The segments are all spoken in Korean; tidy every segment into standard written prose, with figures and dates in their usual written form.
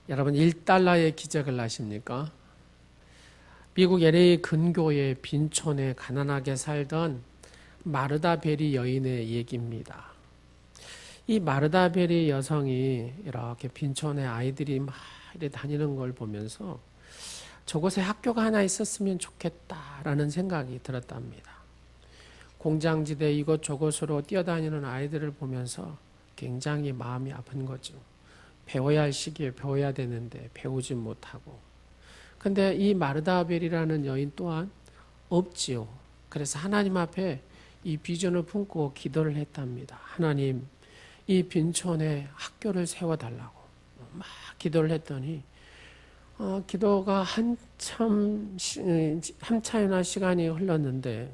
여러분 1달러의 기적을 아십니까? 미국 LA 근교의 빈촌에 가난하게 살던 마르다 베리 여인의 얘기입니다. 이 마르다 베리 여성이 이렇게 빈촌에 아이들이 막 이렇게 다니는 걸 보면서 저곳에 학교가 하나 있었으면 좋겠다라는 생각이 들었답니다. 공장지대 이곳저곳으로 뛰어다니는 아이들을 보면서 굉장히 마음이 아픈 거죠. 배워야 할 시기에 배워야 되는데 배우지 못하고. 근데 이 마르다벨이라는 여인 또한 없지요. 그래서 하나님 앞에 이 비전을 품고 기도를 했답니다. 하나님, 이 빈촌에 학교를 세워달라고 막 기도를 했더니 기도가 한참이나 시간이 흘렀는데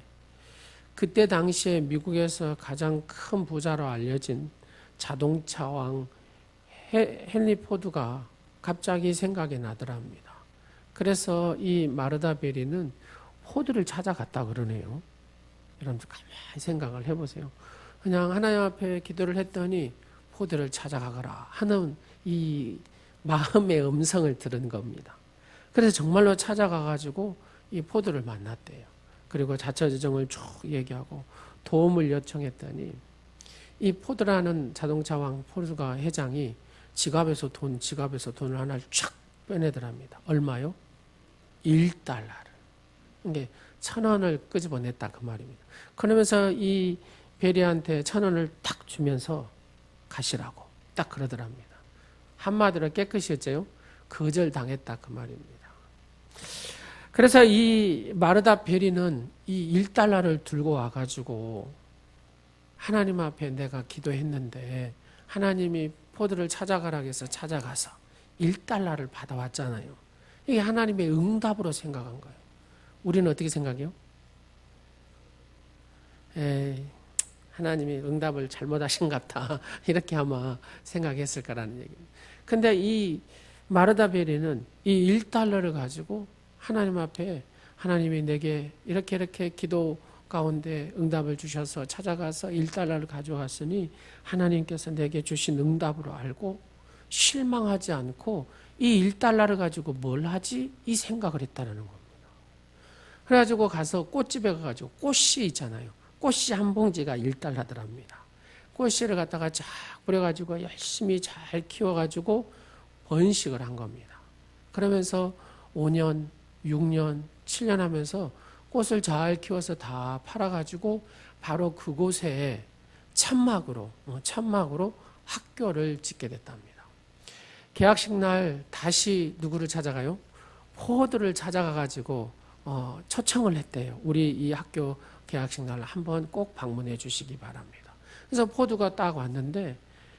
그때 당시에 미국에서 가장 큰 부자로 알려진 자동차 왕 헨리 포드가 갑자기 생각이 나더랍니다. 그래서 이 마르다 베리는 포드를 찾아갔다 그러네요. 여러분 가만히 생각을 해보세요. 그냥 하나님 앞에 기도를 했더니 포드를 찾아가거라 하는 이 마음의 음성을 들은 겁니다. 그래서 정말로 찾아가가지고 이 포드를 만났대요. 그리고 자처지정을 쭉 얘기하고 도움을 요청했더니 이 포드라는 자동차 왕 포드가 회장이 지갑에서 돈을 하나를 쫙 빼내더랍니다. 얼마요? 1달러를. 이게 1,000원을 끄집어냈다 그 말입니다. 그러면서 이 베리한테 1,000원을 딱 주면서 가시라고 딱 그러더랍니다. 한마디로 깨끗이 했죠. 거절당했다 그 말입니다. 그래서 이 마르다 베리는 이 1달러를 들고 와가지고 하나님 앞에 내가 기도했는데 하나님이 포드를 찾아가라고 해서 찾아가서 1달러를 받아왔잖아요. 이게 하나님의 응답으로 생각한 거예요. 우리는 어떻게 생각해요? 에이, 하나님이 응답을 잘못하신 것 같다. 이렇게 아마 생각했을 거라는 얘기입니다. 근데 이 마르다 베리는 이 1달러를 가지고 하나님 앞에 하나님이 내게 이렇게 기도 가운데 응답을 주셔서 찾아가서 1달러를 가져왔으니 하나님께서 내게 주신 응답으로 알고 실망하지 않고 이 1달러를 가지고 뭘 하지? 이 생각을 했다는 겁니다. 그래가지고 가서 꽃집에 가가지고 꽃씨 있잖아요. 꽃씨 한 봉지가 1달러더랍니다. 꽃씨를 갖다가 쫙 뿌려가지고 열심히 잘 키워가지고 번식을 한 겁니다. 그러면서 5년, 6년, 7년 하면서 꽃을 잘 키워서 다 팔아가지고 바로 그곳에 천막으로 학교를 짓게 됐답니다. 개학식 날 다시 누구를 찾아가요? 포드를 찾아가가지고 초청을 했대요. 우리 이 학교 개학식 날 한번 꼭 방문해 주시기 바랍니다. 그래서 포드가 딱 왔는데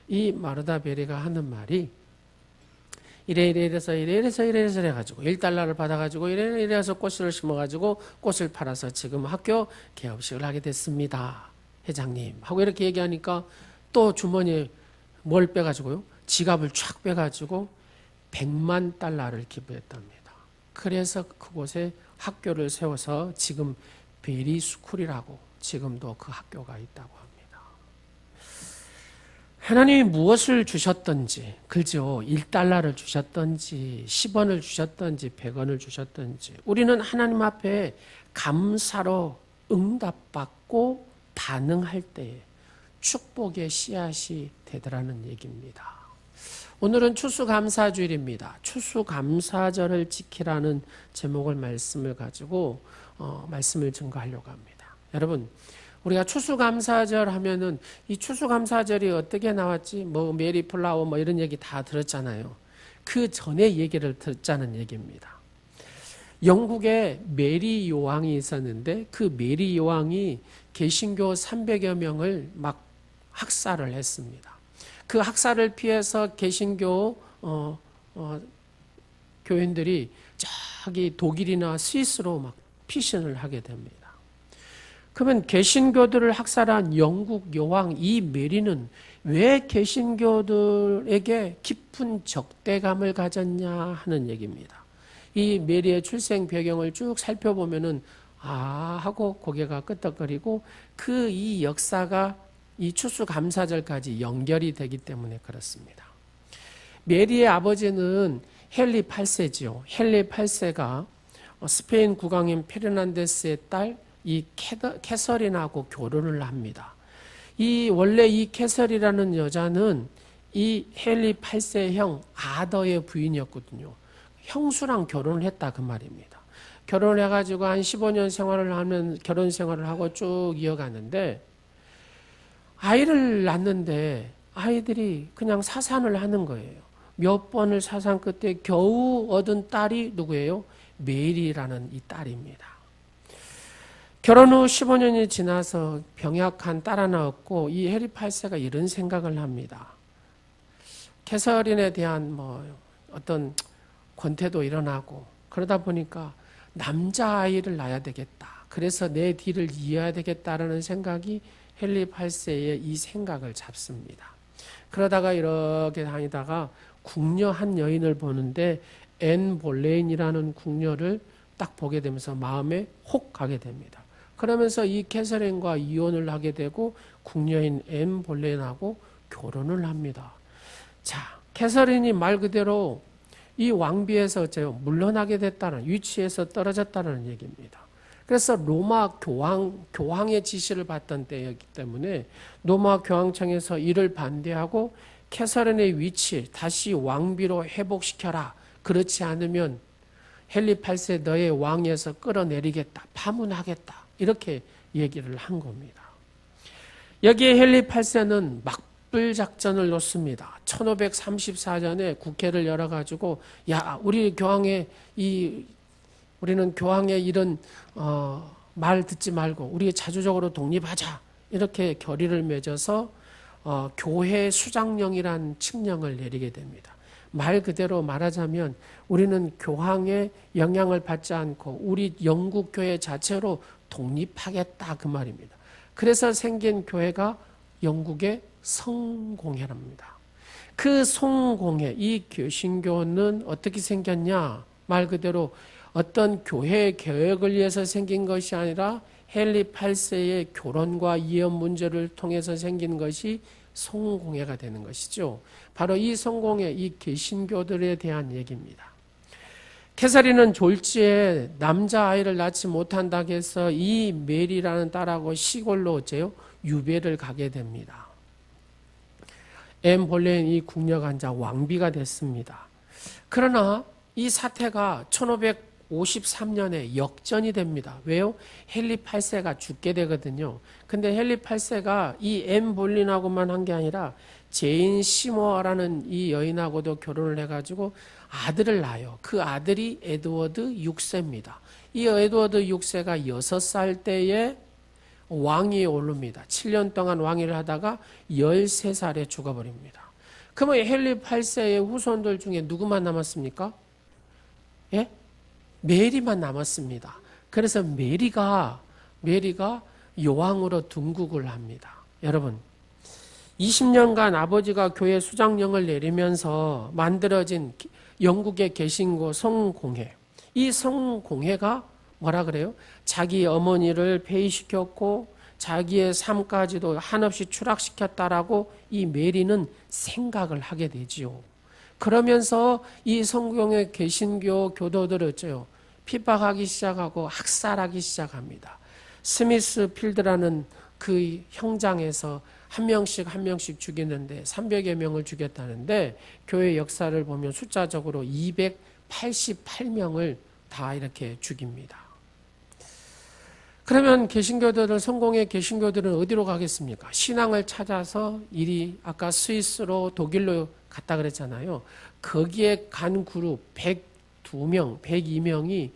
이 마르다 베리가 하는 말이 이래서 해가지고 1달러를 받아가지고 이래서 꽃을 심어가지고 꽃을 팔아서 지금 학교 개업식을 하게 됐습니다. 회장님 하고 이렇게 얘기하니까 또 주머니에 뭘 빼가지고요? 지갑을 쫙 빼가지고 100만 달러를 기부했답니다. 그래서 그곳에 학교를 세워서 지금 베리 스쿨이라고 지금도 그 학교가 있다고 합니다. 하나님이 무엇을 주셨던지, 그죠? 1달러를 주셨던지, 10원을 주셨던지, 100원을 주셨던지, 우리는 하나님 앞에 감사로 응답받고 반응할 때에 축복의 씨앗이 되더라는 얘기입니다. 오늘은 추수감사주일입니다. 추수감사절을 지키라는 제목을 말씀을 가지고 말씀을 증거하려고 합니다. 여러분, 우리가 추수감사절 하면은 이 추수감사절이 어떻게 나왔지? 뭐 메리플라워 뭐 이런 얘기 다 들었잖아요. 그 전에 얘기를 듣자는 얘기입니다. 영국에 메리 요왕이 있었는데 그 메리 요왕이 개신교 300여 명을 막 학살을 했습니다. 그 학살을 피해서 개신교 교인들이 저기 독일이나 스위스로 막 피신을 하게 됩니다. 그러면 개신교들을 학살한 영국 여왕 이 메리는 왜 개신교들에게 깊은 적대감을 가졌냐 하는 얘기입니다. 이 메리의 출생 배경을 쭉 살펴보면은 하고 고개가 끄덕거리고 그 이 역사가 이 추수감사절까지 연결이 되기 때문에 그렇습니다. 메리의 아버지는 헨리 8세지요. 헨리 8세가 스페인 국왕인 페르난데스의 딸 이 캐서린하고 결혼을 합니다. 원래 이 캐서린이라는 여자는 이 헨리 8세 형 아더의 부인이었거든요. 형수랑 결혼을 했다 그 말입니다. 결혼을 해가지고 한 15년 생활을 하면 결혼 생활을 하고 쭉 이어가는데 아이를 낳는데 아이들이 그냥 사산을 하는 거예요. 몇 번을 사산 끝에 겨우 얻은 딸이 누구예요? 메리라는 이 딸입니다. 결혼 후 15년이 지나서 병약한 딸 하나 얻고 이 헨리 8세가 이런 생각을 합니다. 캐서린에 대한 어떤 권태도 일어나고 그러다 보니까 남자아이를 낳아야 되겠다. 그래서 내 뒤를 이어야 되겠다라는 생각이 헨리 8세의 이 생각을 잡습니다. 그러다가 이렇게 다니다가 궁녀 한 여인을 보는데 앤 볼레인이라는 궁녀를 딱 보게 되면서 마음에 혹 가게 됩니다. 그러면서 이 캐서린과 이혼을 하게 되고 궁녀인 앤 볼레인하고 결혼을 합니다. 자, 캐서린이 말 그대로 이 왕비에서 물러나게 됐다는 위치에서 떨어졌다는 얘기입니다. 그래서 로마 교황의 지시를 받던 때였기 때문에 로마 교황청에서 이를 반대하고 캐서린의 위치 다시 왕비로 회복시켜라. 그렇지 않으면 헨리 8세 너의 왕위에서 끌어내리겠다. 파문하겠다. 이렇게 얘기를 한 겁니다. 여기에 헨리 8세는 막불 작전을 놓습니다. 1534년에 국회를 열어가지고 우리는 교황의 이런 말 듣지 말고 우리 자주적으로 독립하자. 이렇게 결의를 맺어서 교회 수장령이란 칙령을 내리게 됩니다. 말 그대로 말하자면 우리는 교황의 영향을 받지 않고 우리 영국 교회 자체로 독립하겠다 그 말입니다. 그래서 생긴 교회가 영국의 성공회랍니다. 그 성공회, 이 개신교는 어떻게 생겼냐? 말 그대로 어떤 교회 계획을 위해서 생긴 것이 아니라 헨리 8세의 결혼과 이혼 문제를 통해서 생긴 것이 성공회가 되는 것이죠. 바로 이 성공회, 이 개신교들에 대한 얘기입니다. 캐서린은 졸지에 남자아이를 낳지 못한다고 해서 이 메리라는 딸하고 시골로 어째요? 유배를 가게 됩니다. 앤 볼레인 이 궁녀가 이제 왕비가 됐습니다. 그러나 이 사태가 1553년에 역전이 됩니다. 왜요? 헨리 8세가 죽게 되거든요. 근데 헨리 8세가 이 앤 볼린하고만 한 게 아니라 제인 시모어라는 이 여인하고도 결혼을 해가지고 아들을 낳아요. 그 아들이 에드워드 6세입니다. 이 에드워드 6세가 6살 때에 왕위에 오릅니다. 7년 동안 왕위를 하다가 13살에 죽어버립니다. 그러면 헨리 8세의 후손들 중에 누구만 남았습니까? 예? 메리만 남았습니다. 그래서 메리가 여왕으로 등극을 합니다. 여러분, 20년간 아버지가 교회 수장령을 내리면서 만들어진 영국의 개신교 성공회. 이 성공회가 뭐라 그래요? 자기 어머니를 폐위시켰고 자기의 삶까지도 한없이 추락시켰다라고 이 메리는 생각을 하게 되지요. 그러면서 이 성공회 개신교 교도들을 어째요? 핍박하기 시작하고 학살하기 시작합니다. 스미스 필드라는 그 형장에서 한 명씩 죽이는데 300여 명을 죽였다는데 교회 역사를 보면 숫자적으로 288명을 다 이렇게 죽입니다. 그러면 개신교들은 성공의 개신교들은 어디로 가겠습니까? 신앙을 찾아서 아까 스위스로 독일로 갔다 그랬잖아요. 거기에 간 그룹 102명, 102명이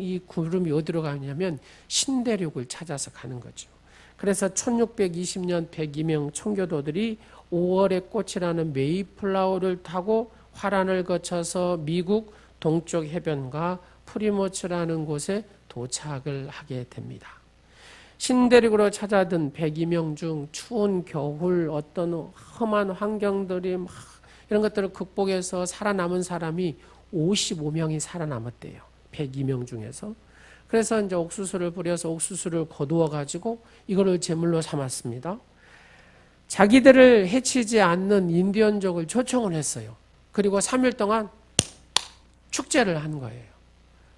이 그룹이 어디로 가냐면 신대륙을 찾아서 가는 거죠. 그래서 1620년 102명 청교도들이 5월의 꽃이라는 메이플라워를 타고 화란을 거쳐서 미국 동쪽 해변과 프리모츠라는 곳에 도착을 하게 됩니다. 신대륙으로 찾아든 102명 중 추운 겨울 어떤 험한 환경들이 이런 것들을 극복해서 살아남은 사람이 55명이 살아남았대요. 102명 중에서. 그래서 이제 옥수수를 뿌려서 옥수수를 거두어 가지고 이거를 제물로 삼았습니다. 자기들을 해치지 않는 인디언족을 초청을 했어요. 그리고 3일 동안 축제를 한 거예요.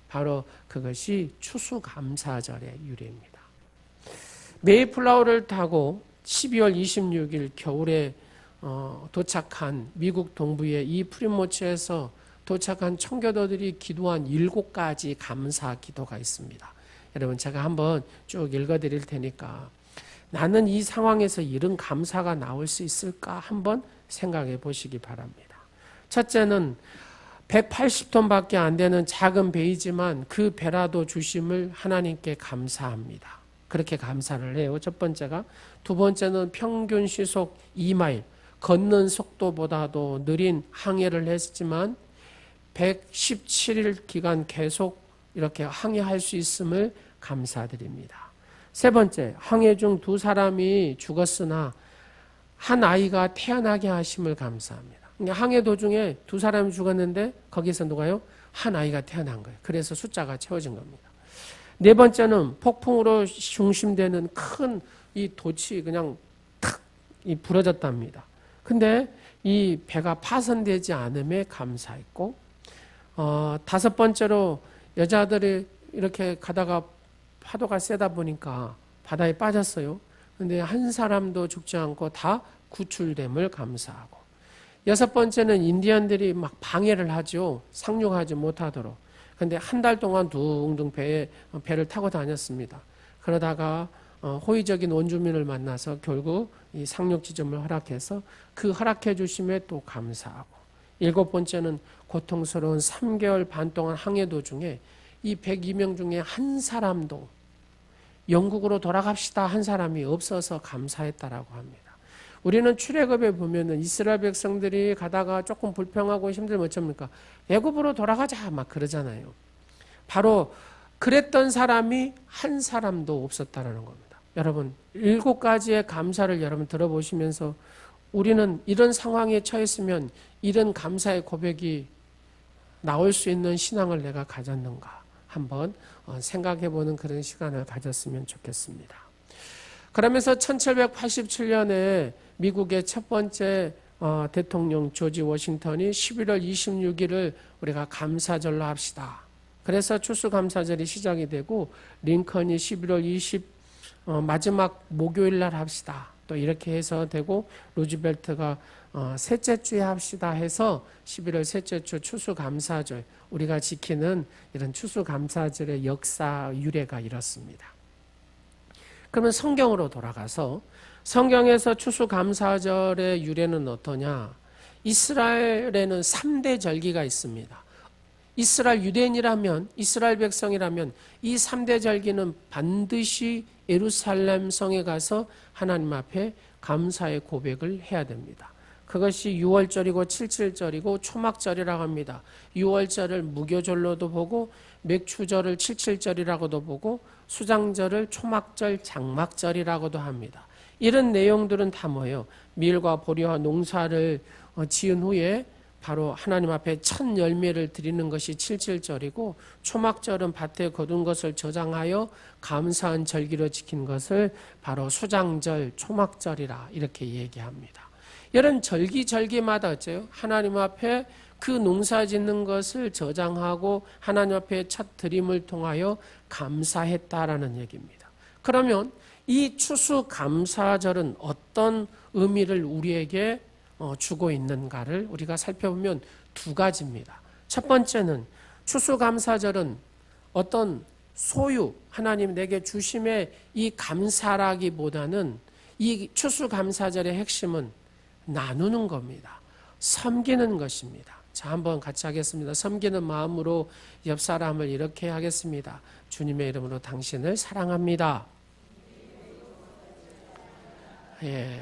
바로 그것이 추수감사절의 유래입니다. 메이플라워를 타고 12월 26일 겨울에 도착한 미국 동부의 이 프리모츠에서 도착한 청교도들이 기도한 7가지 감사 기도가 있습니다. 여러분 제가 한번 쭉 읽어드릴 테니까 나는 이 상황에서 이런 감사가 나올 수 있을까 한번 생각해 보시기 바랍니다. 첫째는 180톤밖에 안 되는 작은 배이지만 그 배라도 주심을 하나님께 감사합니다. 그렇게 감사를 해요. 첫 번째가. 두 번째는 평균 시속 2마일, 걷는 속도보다도 느린 항해를 했지만 117일 기간 계속 이렇게 항해할 수 있음을 감사드립니다. 세 번째, 항해 중 2사람이 죽었으나 한 아이가 태어나게 하심을 감사합니다. 항해 도중에 2사람이 죽었는데 거기서 누가요? 한 아이가 태어난 거예요. 그래서 숫자가 채워진 겁니다. 네 번째는 폭풍으로 중심되는 큰 이 돛이 그냥 탁 부러졌답니다. 근데 이 배가 파손되지 않음에 감사했고, 다섯 번째로 여자들이 이렇게 가다가 파도가 세다 보니까 바다에 빠졌어요. 근데 한 사람도 죽지 않고 다 구출됨을 감사하고, 여섯 번째는 인디언들이 막 방해를 하죠. 상륙하지 못하도록. 근데 한 달 동안 둥둥 배를 타고 다녔습니다. 그러다가 호의적인 원주민을 만나서 결국 이 상륙 지점을 허락해서 그 허락해 주심에 또 감사하고, 일곱 번째는 고통스러운 3개월 반 동안 항해 도중에 이 102명 중에 한 사람도 영국으로 돌아갑시다 한 사람이 없어서 감사했다라고 합니다. 우리는 출애굽에 보면은 이스라엘 백성들이 가다가 조금 불평하고 힘들면 어쩝니까? 애굽으로 돌아가자 막 그러잖아요. 바로 그랬던 사람이 한 사람도 없었다라는 겁니다. 여러분 7가지의 감사를 여러분 들어보시면서 우리는 이런 상황에 처했으면 이런 감사의 고백이 나올 수 있는 신앙을 내가 가졌는가 한번 생각해보는 그런 시간을 가졌으면 좋겠습니다. 그러면서 1787년에 미국의 첫 번째 대통령 조지 워싱턴이 11월 26일을 우리가 감사절로 합시다. 그래서 추수감사절이 시작이 되고, 링컨이 11월 20 마지막 목요일 날 합시다. 또 이렇게 해서 되고, 루즈벨트가 셋째 주에 합시다 해서 11월 셋째 주 추수감사절, 우리가 지키는 이런 추수감사절의 역사 유래가 이렇습니다. 그러면 성경으로 돌아가서 성경에서 추수감사절의 유래는 어떠냐? 이스라엘에는 3대 절기가 있습니다. 이스라엘 유대인이라면, 이스라엘 백성이라면 이 3대 절기는 반드시 예루살렘 성에 가서 하나님 앞에 감사의 고백을 해야 됩니다. 그것이 6월절이고 77절이고 초막절이라고 합니다. 6월절을 무교절로도 보고, 맥추절을 77절이라고도 보고, 수장절을 초막절, 장막절이라고도 합니다. 이런 내용들은 다 뭐예요? 밀과 보리와 농사를 지은 후에 바로 하나님 앞에 첫 열매를 드리는 것이 77절이고, 초막절은 밭에 거둔 것을 저장하여 감사한 절기로 지킨 것을 바로 수장절, 초막절이라 이렇게 얘기합니다. 이런 절기마다 어째요? 하나님 앞에 그 농사 짓는 것을 저장하고 하나님 앞에 첫 드림을 통하여 감사했다라는 얘기입니다. 그러면 이 추수감사절은 어떤 의미를 우리에게 주고 있는가를 우리가 살펴보면 2가지입니다. 첫 번째는 추수감사절은 어떤 소유, 하나님 내게 주심의 이 감사라기보다는 이 추수감사절의 핵심은 나누는 겁니다. 섬기는 것입니다. 자, 한번 같이 하겠습니다. 섬기는 마음으로 옆 사람을 이렇게 하겠습니다. 주님의 이름으로 당신을 사랑합니다. 예.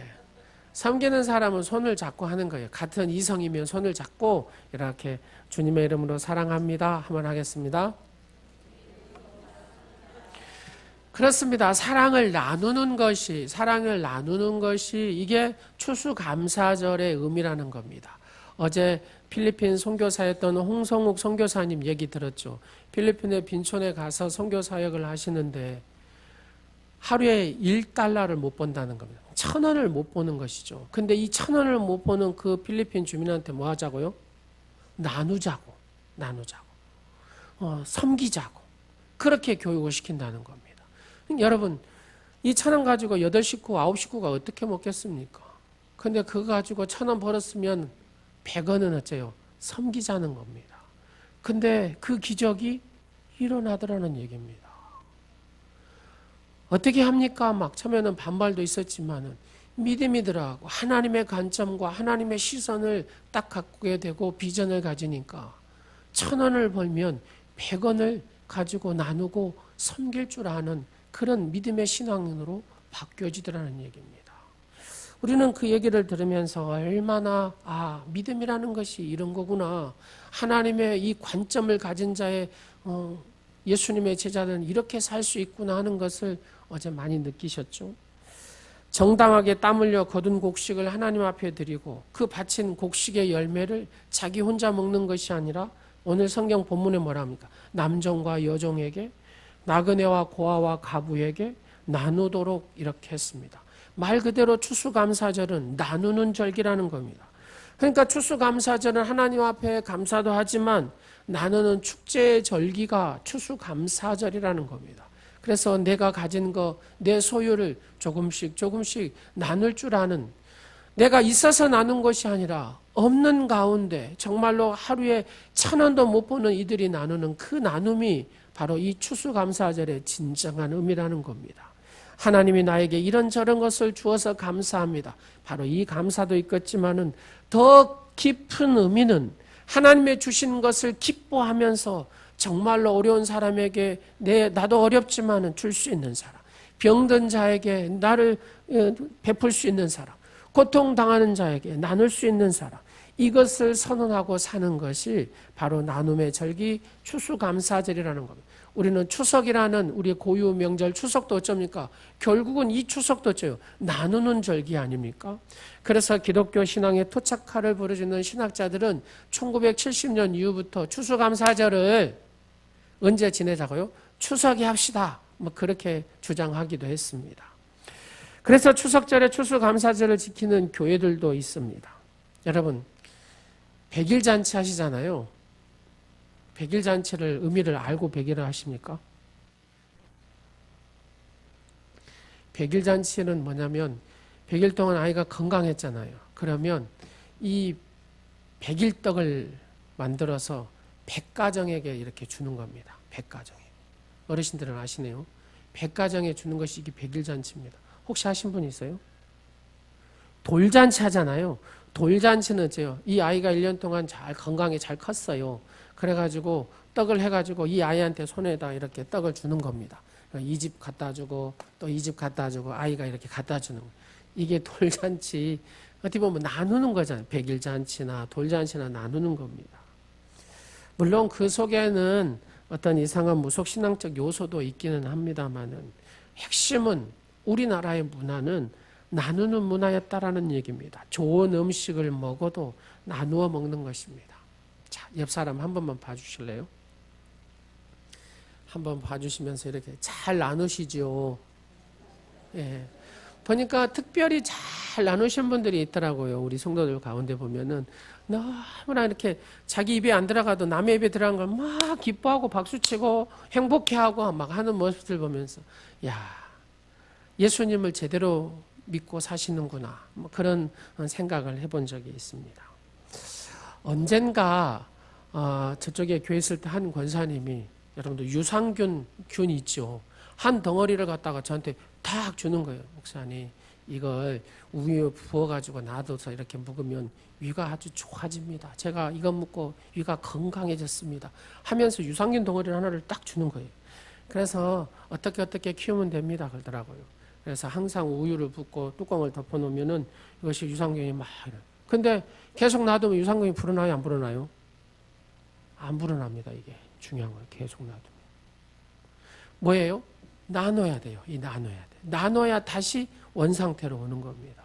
섬기는 사람은 손을 잡고 하는 거예요. 같은 이성이면 손을 잡고 이렇게 주님의 이름으로 사랑합니다. 한번 하겠습니다. 그렇습니다. 사랑을 나누는 것이 이게 추수감사절의 의미라는 겁니다. 어제 필리핀 선교사였던 홍성욱 선교사님 얘기 들었죠. 필리핀의 빈촌에 가서 선교 사역을 하시는데 하루에 1달러를 못 번다는 겁니다. 1,000원을 못 버는 것이죠. 근데 이 1,000원을 못 버는 그 필리핀 주민한테 뭐 하자고요? 나누자고, 섬기자고, 그렇게 교육을 시킨다는 겁니다. 여러분, 이 1,000원 가지고 8식구, 9식구가 어떻게 먹겠습니까? 근데 그거 가지고 1,000원 벌었으면 100원은 어째요? 섬기자는 겁니다. 근데 그 기적이 일어나더라는 얘기입니다. 어떻게 합니까? 막 처음에는 반발도 있었지만은 믿음이 들어가고 하나님의 관점과 하나님의 시선을 딱 갖게 되고 비전을 가지니까 1,000원을 벌면 100원을 가지고 나누고 섬길 줄 아는 그런 믿음의 신앙으로 바뀌어지더라는 얘기입니다. 우리는 그 얘기를 들으면서 얼마나 믿음이라는 것이 이런 거구나. 하나님의 이 관점을 가진 자의 예수님의 제자들은 이렇게 살 수 있구나 하는 것을 어제 많이 느끼셨죠. 정당하게 땀 흘려 거둔 곡식을 하나님 앞에 드리고 그 바친 곡식의 열매를 자기 혼자 먹는 것이 아니라 오늘 성경 본문에 뭐라 합니까? 남종과 여종에게 나그네와 고아와 가부에게 나누도록 이렇게 했습니다. 말 그대로 추수감사절은 나누는 절기라는 겁니다. 그러니까 추수감사절은 하나님 앞에 감사도 하지만 나누는 축제의 절기가 추수감사절이라는 겁니다. 그래서 내가 가진 거, 내 소유를 조금씩 나눌 줄 아는, 내가 있어서 나눈 것이 아니라 없는 가운데 정말로 하루에 1,000원도 못 버는 이들이 나누는 그 나눔이 바로 이 추수감사절의 진정한 의미라는 겁니다. 하나님이 나에게 이런저런 것을 주어서 감사합니다. 바로 이 감사도 있겠지만은 더 깊은 의미는 하나님의 주신 것을 기뻐하면서 정말로 어려운 사람에게 나도 어렵지만은 줄 수 있는 사람, 병든 자에게 나를 베풀 수 있는 사람, 고통당하는 자에게 나눌 수 있는 사람, 이것을 선언하고 사는 것이 바로 나눔의 절기 추수감사절이라는 겁니다. 우리는 추석이라는 우리 고유 명절 추석도 어쩝니까? 결국은 이 추석도 어째요? 나누는 절기 아닙니까? 그래서 기독교 신앙의 토착화를 부르짖는 신학자들은 1970년 이후부터 추수감사절을 언제 지내자고요? 추석에 합시다. 뭐 그렇게 주장하기도 했습니다. 그래서 추석절에 추수감사절을 지키는 교회들도 있습니다. 여러분, 100일 잔치 하시잖아요. 100일 잔치를 의미를 알고 100일을 하십니까? 100일 잔치는 뭐냐면 100일 동안 아이가 건강했잖아요. 그러면 이 100일 떡을 만들어서 100가정에게 이렇게 주는 겁니다. 100가정에. 어르신들은 아시네요. 100가정에 주는 것이 이게 100일 잔치입니다. 혹시 하신 분 있어요? 돌잔치 하잖아요. 돌잔치는 어째요? 이 아이가 1년 동안 잘 건강히 잘 컸어요. 그래가지고 떡을 해가지고 이 아이한테 손에다 이렇게 떡을 주는 겁니다. 이 집 갖다 주고 또 이 집 갖다 주고 아이가 이렇게 갖다 주는 거예요. 이게 돌잔치, 어떻게 보면 나누는 거잖아요. 100일 잔치나 돌잔치나 나누는 겁니다. 물론 그 속에는 어떤 이상한 무속신앙적 요소도 있기는 합니다만은 핵심은 우리나라의 문화는 나누는 문화였다라는 얘기입니다. 좋은 음식을 먹어도 나누어 먹는 것입니다. 자, 옆 사람 한 번만 봐주실래요? 한번 봐주시면서 이렇게 잘 나누시죠. 예. 보니까 특별히 잘 나누신 분들이 있더라고요. 우리 성도들 가운데 보면은 너무나 이렇게 자기 입에 안 들어가도 남의 입에 들어간 걸 막 기뻐하고 박수치고 행복해하고 막 하는 모습들 보면서 야, 예수님을 제대로 믿고 사시는구나. 뭐 그런 생각을 해본 적이 있습니다. 언젠가 저쪽에 교회 있을 때 한 권사님이, 여러분들 유산균 균 있죠. 한 덩어리를 갖다가 저한테 딱 주는 거예요. 목사님, 이걸 우유에 부어가지고 놔둬서 이렇게 먹으면 위가 아주 좋아집니다. 제가 이거 먹고 위가 건강해졌습니다. 하면서 유산균 덩어리 하나를 딱 주는 거예요. 그래서 어떻게 키우면 됩니다. 그러더라고요. 그래서 항상 우유를 붓고 뚜껑을 덮어놓으면은 이것이 유산균이 막 이래요. 근데 계속 놔두면 유산균이 불어나요? 안 불어나요? 안 불어납니다. 이게 중요한 거예요. 계속 놔두면. 뭐예요? 나눠야 돼요. 나눠야 돼. 나눠야 다시 원상태로 오는 겁니다.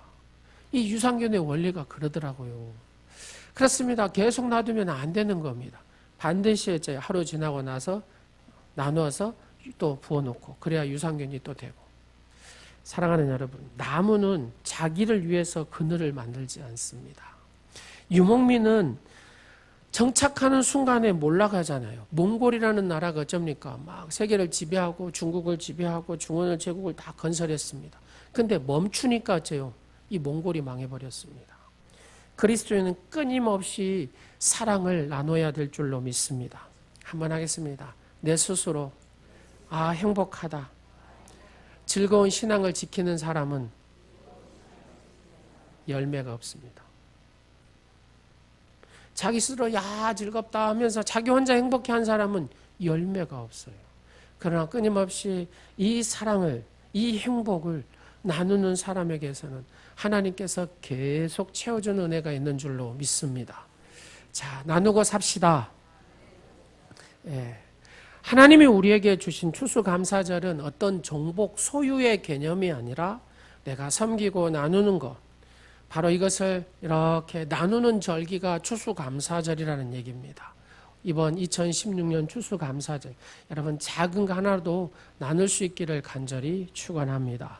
이 유산균의 원리가 그러더라고요. 그렇습니다. 계속 놔두면 안 되는 겁니다. 반드시 이제 하루 지나고 나서 나눠서 또 부어놓고 그래야 유산균이 또 되고. 사랑하는 여러분, 나무는 자기를 위해서 그늘을 만들지 않습니다. 유목민은 정착하는 순간에 몰락하잖아요. 몽골이라는 나라가 어쩝니까? 막 세계를 지배하고 중국을 지배하고 중원을 제국을 다 건설했습니다. 근데 멈추니까 어째요? 이 몽골이 망해버렸습니다. 그리스도인은 끊임없이 사랑을 나눠야 될 줄로 믿습니다. 한번 하겠습니다. 내 스스로 행복하다. 즐거운 신앙을 지키는 사람은 열매가 없습니다. 자기 스스로 즐겁다 하면서 자기 혼자 행복해한 사람은 열매가 없어요. 그러나 끊임없이 이 사랑을, 이 행복을 나누는 사람에게서는 하나님께서 계속 채워주는 은혜가 있는 줄로 믿습니다. 자, 나누고 삽시다. 하나님이 우리에게 주신 추수감사절은 어떤 종복 소유의 개념이 아니라 내가 섬기고 나누는 것, 바로 이것을 이렇게 나누는 절기가 추수감사절이라는 얘기입니다. 이번 2016년 추수감사절, 여러분 작은 거 하나도 나눌 수 있기를 간절히 축원합니다.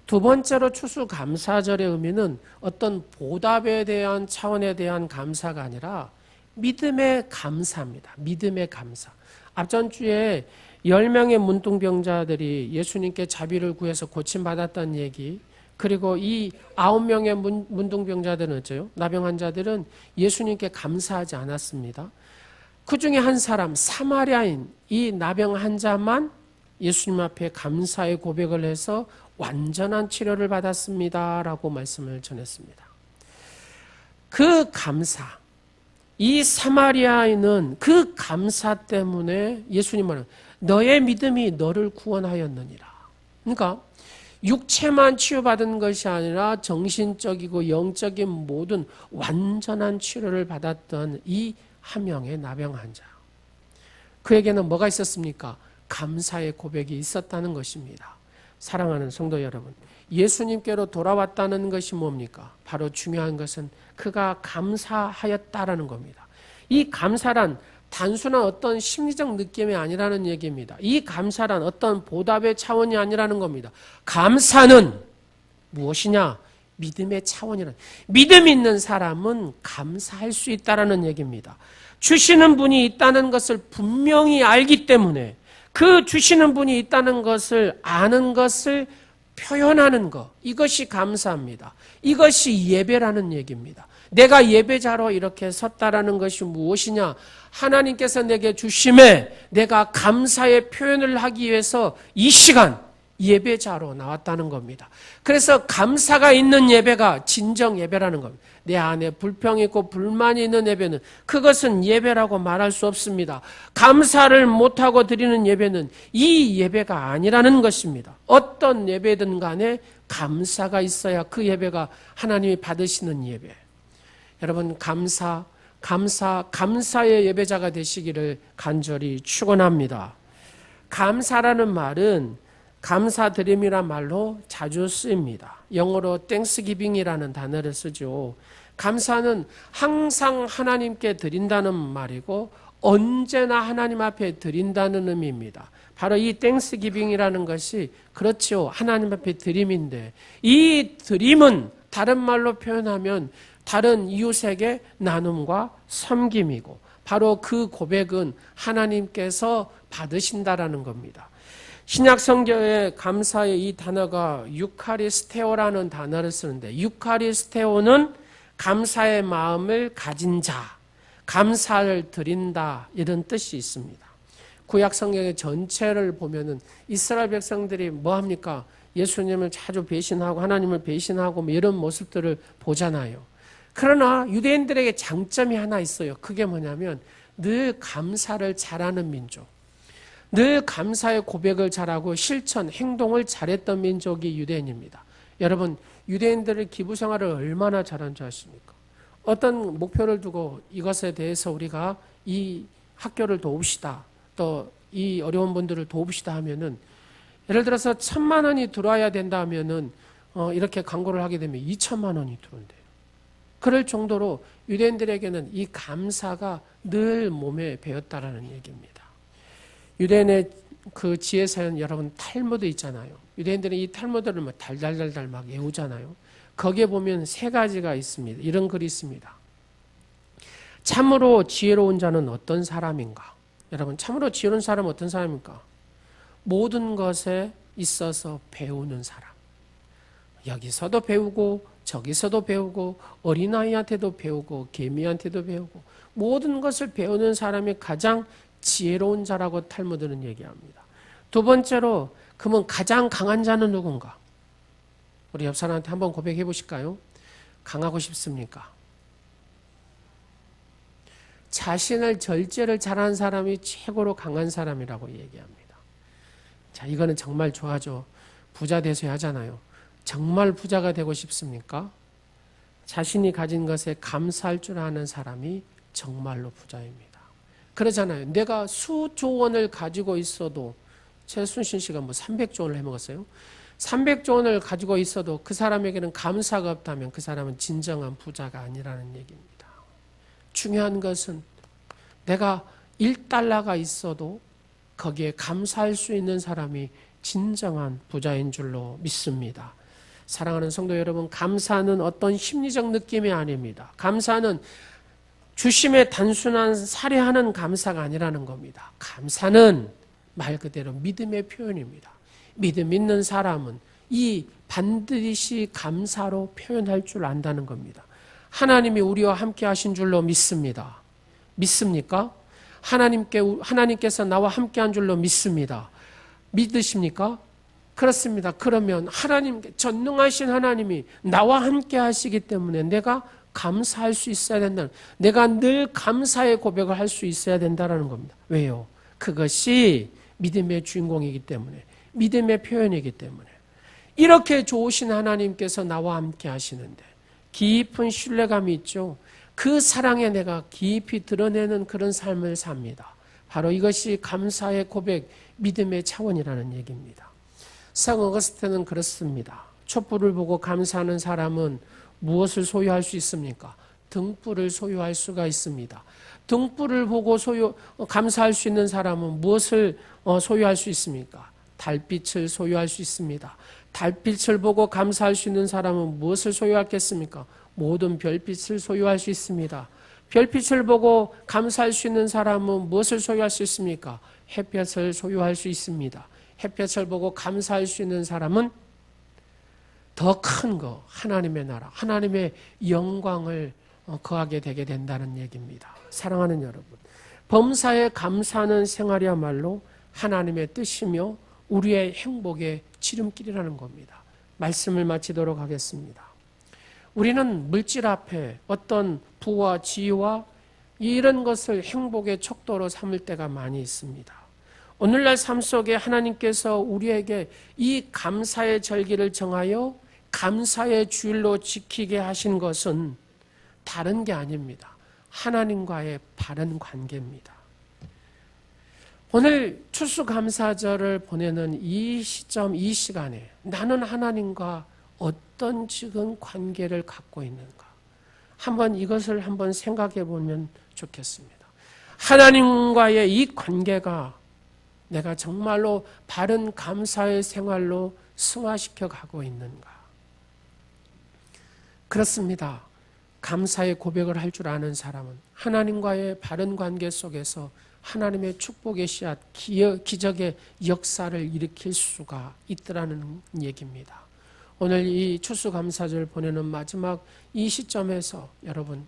두 번째로 추수감사절의 의미는 어떤 보답에 대한 차원에 대한 감사가 아니라 믿음의 감사입니다. 믿음의 감사. 앞전 주에 10명의 문둥병자들이 예수님께 자비를 구해서 고침받았다는 얘기, 그리고 이 9명의 문둥병자들은 어째요? 나병 환자들은 예수님께 감사하지 않았습니다. 그 중에 한 사람, 사마리아인 이 나병 환자만 예수님 앞에 감사의 고백을 해서 완전한 치료를 받았습니다라고 말씀을 전했습니다. 그 감사, 이 사마리아인은 그 감사 때문에 예수님은 너의 믿음이 너를 구원하였느니라. 그러니까 육체만 치유받은 것이 아니라 정신적이고 영적인 모든 완전한 치료를 받았던 이 한 명의 나병 환자. 그에게는 뭐가 있었습니까? 감사의 고백이 있었다는 것입니다. 사랑하는 성도 여러분, 예수님께로 돌아왔다는 것이 뭡니까? 바로 중요한 것은 그가 감사하였다라는 겁니다. 이 감사란 단순한 어떤 심리적 느낌이 아니라는 얘기입니다. 이 감사란 어떤 보답의 차원이 아니라는 겁니다. 감사는 무엇이냐? 믿음의 차원이라는, 믿음 있는 사람은 감사할 수 있다라는 얘기입니다. 주시는 분이 있다는 것을 분명히 알기 때문에 그 주시는 분이 있다는 것을 아는 것을 표현하는 것, 이것이 감사합니다. 이것이 예배라는 얘기입니다. 내가 예배자로 이렇게 섰다라는 것이 무엇이냐? 하나님께서 내게 주심에 내가 감사의 표현을 하기 위해서 이 시간 예배자로 나왔다는 겁니다. 그래서 감사가 있는 예배가 진정 예배라는 겁니다. 내 안에 불평이 있고 불만이 있는 예배는 그것은 예배라고 말할 수 없습니다. 감사를 못하고 드리는 예배는 이 예배가 아니라는 것입니다. 어떤 예배든 간에 감사가 있어야 그 예배가 하나님이 받으시는 예배. 여러분 감사의 예배자가 되시기를 간절히 축원합니다. 감사라는 말은 감사드림이란 말로 자주 쓰입니다. 영어로 땡스기빙이라는 단어를 쓰죠. 감사는 항상 하나님께 드린다는 말이고 언제나 하나님 앞에 드린다는 의미입니다. 바로 이 땡스기빙이라는 것이 그렇죠. 하나님 앞에 드림인데 이 드림은 다른 말로 표현하면 다른 이웃에게 나눔과 섬김이고 바로 그 고백은 하나님께서 받으신다라는 겁니다. 신약 성경의 감사의 이 단어가 유카리스테오라는 단어를 쓰는데 유카리스테오는 감사의 마음을 가진 자, 감사를 드린다 이런 뜻이 있습니다. 구약 성경의 전체를 보면은 이스라엘 백성들이 뭐 합니까? 예수님을 자주 배신하고 하나님을 배신하고 뭐 이런 모습들을 보잖아요. 그러나 유대인들에게 장점이 하나 있어요. 그게 뭐냐면 늘 감사를 잘하는 민족. 늘 감사의 고백을 잘하고 실천, 행동을 잘했던 민족이 유대인입니다. 여러분, 유대인들의 기부 생활을 얼마나 잘한 줄 아십니까? 어떤 목표를 두고 이것에 대해서 우리가 이 학교를 도웁시다. 또 이 어려운 분들을 도웁시다 하면은 예를 들어서 1,000만 원이 들어와야 된다 하면은 이렇게 광고를 하게 되면 2,000만 원이 들어온대요. 그럴 정도로 유대인들에게는 이 감사가 늘 몸에 배었다라는 얘기입니다. 유대인의 그 지혜사연 여러분 탈무드 있잖아요. 유대인들은 이 탈무드를 막 달달달달 막 외우잖아요. 거기에 보면 3가지가 있습니다. 이런 글이 있습니다. 참으로 지혜로운 자는 어떤 사람인가? 여러분, 참으로 지혜로운 사람은 어떤 사람입니까? 모든 것에 있어서 배우는 사람. 여기서도 배우고 저기서도 배우고 어린아이한테도 배우고 개미한테도 배우고 모든 것을 배우는 사람이 가장 지혜로운 자라고 탈무드는 얘기합니다. 두 번째로 그러면 가장 강한 자는 누군가? 우리 옆 사람한테 한번 고백해 보실까요? 강하고 싶습니까? 자신을 절제를 잘하는 사람이 최고로 강한 사람이라고 얘기합니다. 자, 이거는 정말 좋아하죠. 부자 되셔야 하잖아요. 정말 부자가 되고 싶습니까? 자신이 가진 것에 감사할 줄 아는 사람이 정말로 부자입니다. 그러잖아요. 내가 수조 원을 가지고 있어도, 최순신 씨가 뭐 300조 원을 해먹었어요. 300조 원을 가지고 있어도 그 사람에게는 감사가 없다면 그 사람은 진정한 부자가 아니라는 얘기입니다. 중요한 것은 내가 1달러가 있어도 거기에 감사할 수 있는 사람이 진정한 부자인 줄로 믿습니다. 사랑하는 성도 여러분, 감사는 어떤 심리적 느낌이 아닙니다. 감사는 주심의 단순한 살해하는 감사가 아니라는 겁니다. 감사는 말 그대로 믿음의 표현입니다. 믿음 있는 사람은 이 반드시 감사로 표현할 줄 안다는 겁니다. 하나님이 우리와 함께 하신 줄로 믿습니다. 믿습니까? 하나님께서 나와 함께 한 줄로 믿습니다. 믿으십니까? 그렇습니다. 그러면 전능하신 하나님이 나와 함께 하시기 때문에 내가 감사할 수 있어야 된다. 내가 늘 감사의 고백을 할 수 있어야 된다는 겁니다. 왜요? 그것이 믿음의 주인공이기 때문에, 믿음의 표현이기 때문에. 이렇게 좋으신 하나님께서 나와 함께 하시는데 깊은 신뢰감이 있죠. 그 사랑에 내가 깊이 드러내는 그런 삶을 삽니다. 바로 이것이 감사의 고백, 믿음의 차원이라는 얘기입니다. 상 어거스틴은 그렇습니다. 촛불을 보고 감사하는 사람은 무엇을 소유할 수 있습니까? 등불을 소유할 수가 있습니다. 등불을 보고 감사할 수 있는 사람은 무엇을 소유할 수 있습니까? 달빛을 소유할 수 있습니다. 달빛을 보고 감사할 수 있는 사람은 무엇을 소유하겠습니까? 모든 별빛을 소유할 수 있습니다. 별빛을 보고 감사할 수 있는 사람은 무엇을 소유할 수 있습니까? 햇볕을 소유할 수 있습니다. 햇볕을 보고 감사할 수 있는 사람은 더 큰 거, 하나님의 나라, 하나님의 영광을 거하게 되게 된다는 얘기입니다. 사랑하는 여러분, 범사에 감사하는 생활이야말로 하나님의 뜻이며 우리의 행복의 지름길이라는 겁니다. 말씀을 마치도록 하겠습니다. 우리는 물질 앞에 어떤 부와 지위와 이런 것을 행복의 척도로 삼을 때가 많이 있습니다. 오늘날 삶 속에 하나님께서 우리에게 이 감사의 절기를 정하여 감사의 주일로 지키게 하신 것은 다른 게 아닙니다. 하나님과의 바른 관계입니다. 오늘 추수감사절을 보내는 이 시점, 이 시간에 나는 하나님과 어떤 지금 관계를 갖고 있는가? 이것을 한번 생각해 보면 좋겠습니다. 하나님과의 이 관계가 내가 정말로 바른 감사의 생활로 승화시켜 가고 있는가? 그렇습니다. 감사의 고백을 할 줄 아는 사람은 하나님과의 바른 관계 속에서 하나님의 축복의 씨앗, 기적의 역사를 일으킬 수가 있더라는 얘기입니다. 오늘 이 추수감사절 보내는 마지막 이 시점에서 여러분,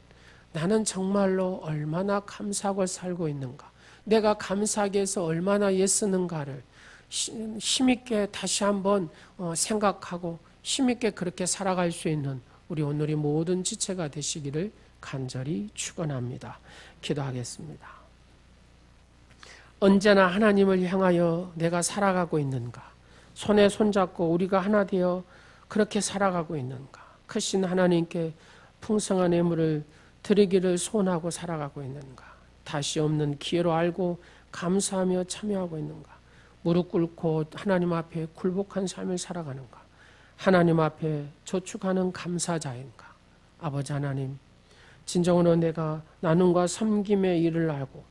나는 정말로 얼마나 감사하고 살고 있는가? 내가 감사하기 위해서 얼마나 애쓰는가를 힘있게 다시 한번 생각하고 힘있게 그렇게 살아갈 수 있는 우리 오늘이 모든 지체가 되시기를 간절히 축원합니다. 기도하겠습니다. 언제나 하나님을 향하여 내가 살아가고 있는가? 손에 손잡고 우리가 하나 되어 그렇게 살아가고 있는가? 크신 하나님께 풍성한 예물을 드리기를 소원하고 살아가고 있는가? 다시 없는 기회로 알고 감사하며 참여하고 있는가? 무릎 꿇고 하나님 앞에 굴복한 삶을 살아가는가? 하나님 앞에 저축하는 감사자인가? 아버지 하나님, 진정으로 내가 나눔과 섬김의 일을 알고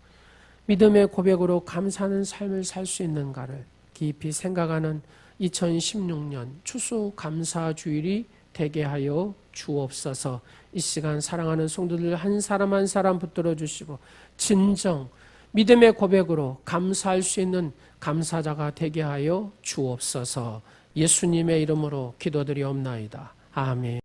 믿음의 고백으로 감사하는 삶을 살 수 있는가를 깊이 생각하는 2016년 추수감사주일이 되게 하여 주옵소서. 이 시간 사랑하는 성도들 한 사람 한 사람 붙들어 주시고 진정 믿음의 고백으로 감사할 수 있는 감사자가 되게 하여 주옵소서. 예수님의 이름으로 기도드리옵나이다. 아멘.